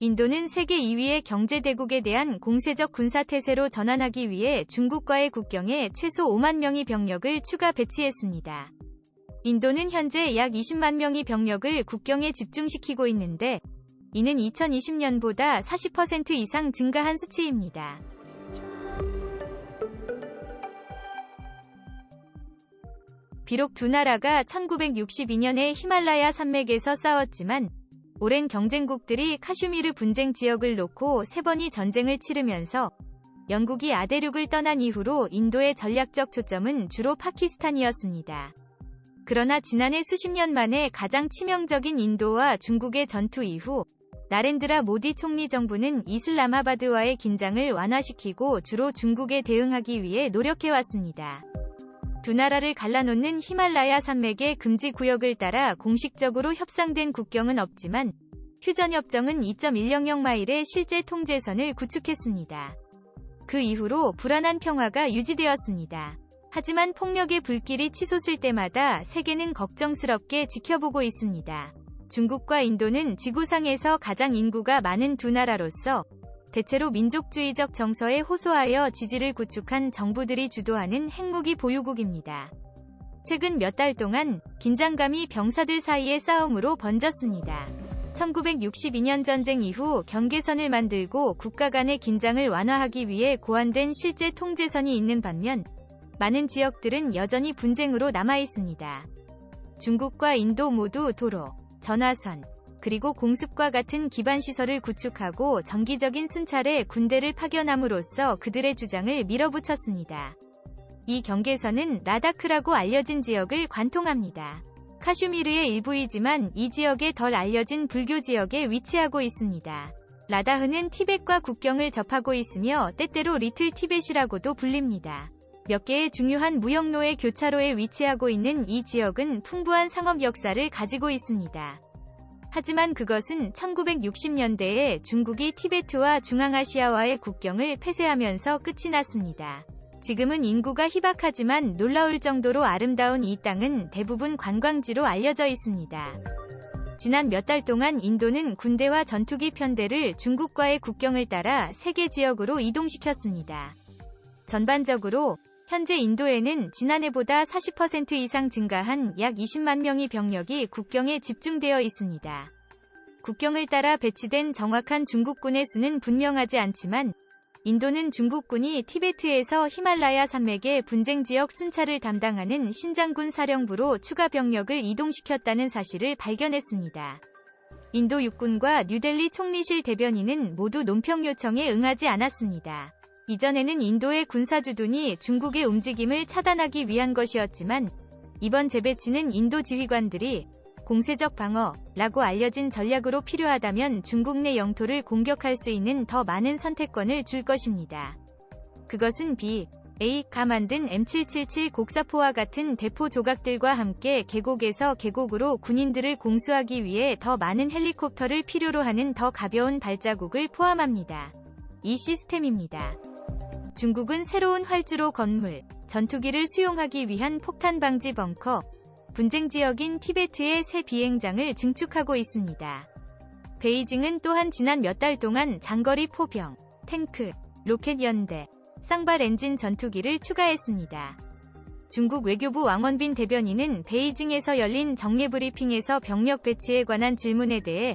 인도는 세계 2위의 경제대국에 대한 공세적 군사태세로 전환하기 위해 중국과의 국경에 최소 5만 명의 병력을 추가 배치했습니다. 인도는 현재 약 20만 명의 병력을 국경에 집중시키고 있는데 이는 2020년보다 40% 이상 증가한 수치입니다. 비록 두 나라가 1962년에 히말라야 산맥에서 싸웠지만 오랜 경쟁국들이 카슈미르 분쟁 지역을 놓고 3번의 전쟁을 치르면서 영국이 아대륙을 떠난 이후로 인도의 전략적 초점은 주로 파키스탄이었습니다. 그러나 지난해 수십 년 만에 가장 치명적인 인도와 중국의 전투 이후 나렌드라 모디 총리 정부는 이슬람아바드와의 긴장을 완화시키고 주로 중국에 대응하기 위해 노력해왔습니다. 두 나라를 갈라놓는 히말라야 산맥의 금지 구역을 따라 공식적으로 협상된 국경은 없지만 휴전협정은 2.100 마일의 실제 통제선을 구축했습니다. 그 이후로 불안한 평화가 유지되었습니다. 하지만 폭력의 불길이 치솟을 때마다 세계는 걱정스럽게 지켜보고 있습니다. 중국과 인도는 지구상에서 가장 인구가 많은 두 나라로서 대체로 민족주의적 정서에 호소하여 지지를 구축한 정부들이 주도하는 핵무기 보유국입니다. 최근 몇 달 동안 긴장감이 병사들 사이의 싸움으로 번졌습니다. 1962년 전쟁 이후 경계선을 만들고 국가 간의 긴장을 완화하기 위해 고안된 실제 통제선이 있는 반면 많은 지역들은 여전히 분쟁으로 남아있습니다. 중국과 인도 모두 도로, 전화선, 그리고 공습과 같은 기반시설을 구축하고 정기적인 순찰에 군대를 파견함으로써 그들의 주장을 밀어붙였습니다. 이 경계선은 라다크라고 알려진 지역을 관통합니다. 카슈미르의 일부이지만 이 지역에 덜 알려진 불교 지역에 위치하고 있습니다. 라다흐는 티벳과 국경을 접하고 있으며 때때로 리틀 티벳이라고도 불립니다. 몇 개의 중요한 무역로의 교차로에 위치하고 있는 이 지역은 풍부한 상업 역사를 가지고 있습니다. 하지만 그것은 1960년대에 중국이 티베트와 중앙아시아와의 국경을 폐쇄하면서 끝이 났습니다. 지금은 인구가 희박하지만 놀라울 정도로 아름다운 이 땅은 대부분 관광지로 알려져 있습니다. 지난 몇 달 동안 인도는 군대와 전투기 편대를 중국과의 국경을 따라 세계 지역으로 이동시켰습니다. 전반적으로 현재 인도에는 지난해보다 40% 이상 증가한 약 20만 명의 병력이 국경에 집중되어 있습니다. 국경을 따라 배치된 정확한 중국군의 수는 분명하지 않지만 인도는 중국군이 티베트에서 히말라야 산맥의 분쟁 지역 순찰을 담당하는 신장군 사령부로 추가 병력을 이동시켰다는 사실을 발견했습니다. 인도 육군과 뉴델리 총리실 대변인은 모두 논평 요청에 응하지 않았습니다. 이전에는 인도의 군사주둔이 중국의 움직임을 차단하기 위한 것이었지만 이번 재배치는 인도 지휘관들이 공세적 방어라고 알려진 전략으로 필요하다면 중국 내 영토를 공격할 수 있는 더 많은 선택권을 줄 것입니다. 그것은 BA가 만든 M777 곡사포와 같은 대포 조각들과 함께 계곡에서 계곡으로 군인들을 공수하기 위해 더 많은 헬리콥터를 필요로 하는 더 가벼운 발자국을 포함합니다. 이 시스템입니다. 중국은 새로운 활주로 건물, 전투기를 수용하기 위한 폭탄 방지 벙커, 분쟁 지역인 티베트의 새 비행장을 증축하고 있습니다. 베이징은 또한 지난 몇 달 동안 장거리 포병, 탱크, 로켓 연대, 쌍발 엔진 전투기를 추가했습니다. 중국 외교부 왕원빈 대변인은 베이징에서 열린 정례 브리핑에서 병력 배치에 관한 질문에 대해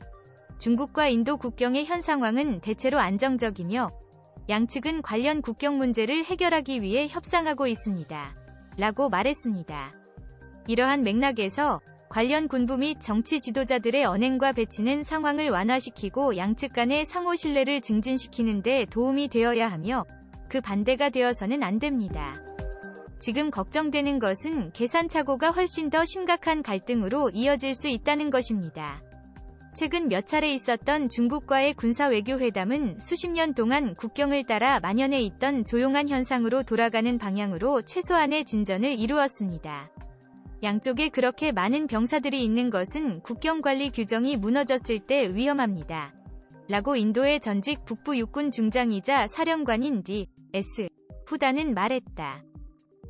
중국과 인도 국경의 현 상황은 대체로 안정적이며 양측은 관련 국경 문제를 해결하기 위해 협상하고 있습니다. 라고 말했습니다. 이러한 맥락에서 관련 군부 및 정치 지도자들의 언행과 배치는 상황을 완화시키고 양측 간의 상호 신뢰를 증진시키는 데 도움이 되어야 하며 그 반대가 되어서는 안 됩니다. 지금 걱정되는 것은 계산착오가 훨씬 더 심각한 갈등으로 이어질 수 있다는 것입니다. 최근 몇 차례 있었던 중국과의 군사외교회담은 수십 년 동안 국경을 따라 만연해 있던 조용한 현상으로 돌아가는 방향으로 최소한의 진전을 이루었습니다. 양쪽에 그렇게 많은 병사들이 있는 것은 국경관리 규정이 무너졌을 때 위험합니다. 라고 인도의 전직 북부 육군 중장이자 사령관인 D.S. 후다는 말했다.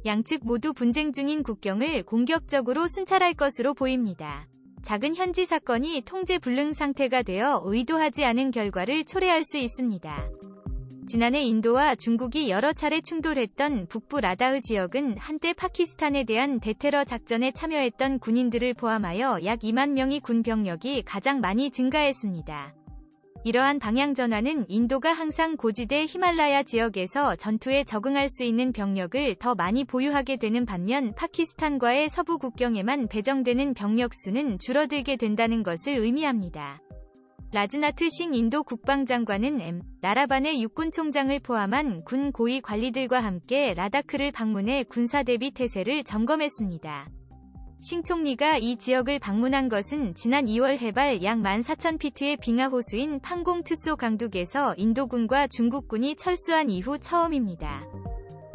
양측 모두 분쟁 중인 국경을 공격적으로 순찰할 것으로 보입니다. 작은 현지 사건이 통제 불능 상태가 되어 의도하지 않은 결과를 초래할 수 있습니다. 지난해 인도와 중국이 여러 차례 충돌했던 북부 라다흐 지역은 한때 파키스탄에 대한 대테러 작전에 참여했던 군인들을 포함하여 약 2만 명의 군 병력이 가장 많이 증가했습니다. 이러한 방향 전환은 인도가 항상 고지대 히말라야 지역에서 전투에 적응할 수 있는 병력을 더 많이 보유하게 되는 반면 파키스탄과의 서부 국경에만 배정되는 병력 수는 줄어들게 된다는 것을 의미합니다. 라즈나트 싱 인도 국방장관은 나라반의 육군총장을 포함한 군 고위 관리들과 함께 라다크를 방문해 군사 대비 태세를 점검했습니다. 싱 총리가 이 지역을 방문한 것은 지난 2월 해발 약 14,000피트의 빙하 호수인 팡공 트소 강둑에서 인도군과 중국군이 철수한 이후 처음입니다.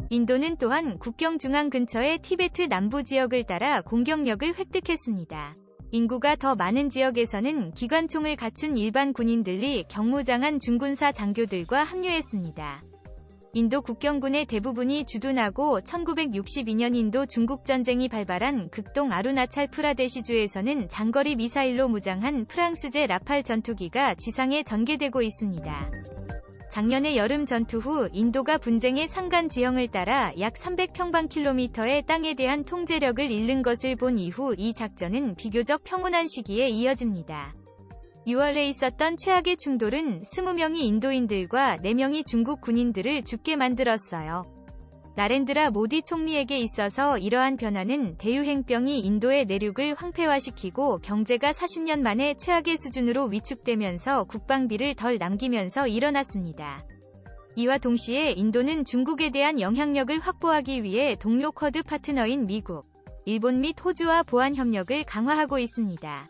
인도는 또한 국경 중앙 근처의 티베트 남부 지역을 따라 공격력을 획득했습니다. 인구가 더 많은 지역에서는 기관총을 갖춘 일반 군인들이 경무장한 중군사 장교들과 합류했습니다. 인도 국경군의 대부분이 주둔하고 1962년 인도 중국 전쟁이 발발한 극동 아루나찰 프라데시주에서는 장거리 미사일로 무장한 프랑스제 라팔 전투기가 지상에 전개되고 있습니다. 작년의 여름 전투 후 인도가 분쟁의 상간 지형을 따라 약 300평방킬로미터의 땅에 대한 통제력을 잃는 것을 본 이후 이 작전은 비교적 평온한 시기에 이어집니다. 6월에 있었던 최악의 충돌은 20명이 인도인들과 4명이 중국 군인들을 죽게 만들었어요. 나렌드라 모디 총리에게 있어서 이러한 변화는 대유행병이 인도의 내륙을 황폐화시키고 경제가 40년 만에 최악의 수준으로 위축되면서 국방비를 덜 남기면서 일어났습니다. 이와 동시에 인도는 중국에 대한 영향력을 확보하기 위해 동료 쿼드 파트너인 미국, 일본 및 호주와 보안 협력을 강화하고 있습니다.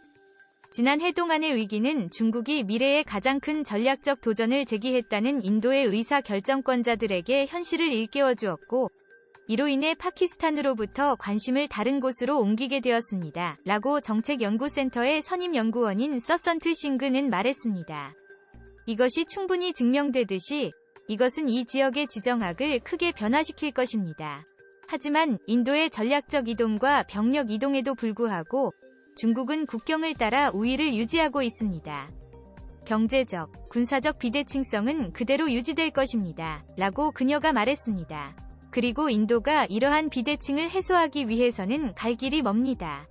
지난 해동안의 위기는 중국이 미래의 가장 큰 전략적 도전을 제기했다는 인도의 의사결정권자들에게 현실을 일깨워 주었고, 이로 인해 파키스탄으로부터 관심을 다른 곳으로 옮기게 되었습니다. 라고 정책연구센터의 선임 연구원인 서선트 싱그는 말했습니다. 이것이 충분히 증명되듯이 이것은 이 지역의 지정학을 크게 변화시킬 것입니다. 하지만 인도의 전략적 이동과 병력 이동에도 불구하고 중국은 국경을 따라 우위를 유지하고 있습니다. 경제적, 군사적 비대칭성은 그대로 유지될 것입니다. 라고 그녀가 말했습니다. 그리고 인도가 이러한 비대칭을 해소하기 위해서는 갈 길이 멉니다.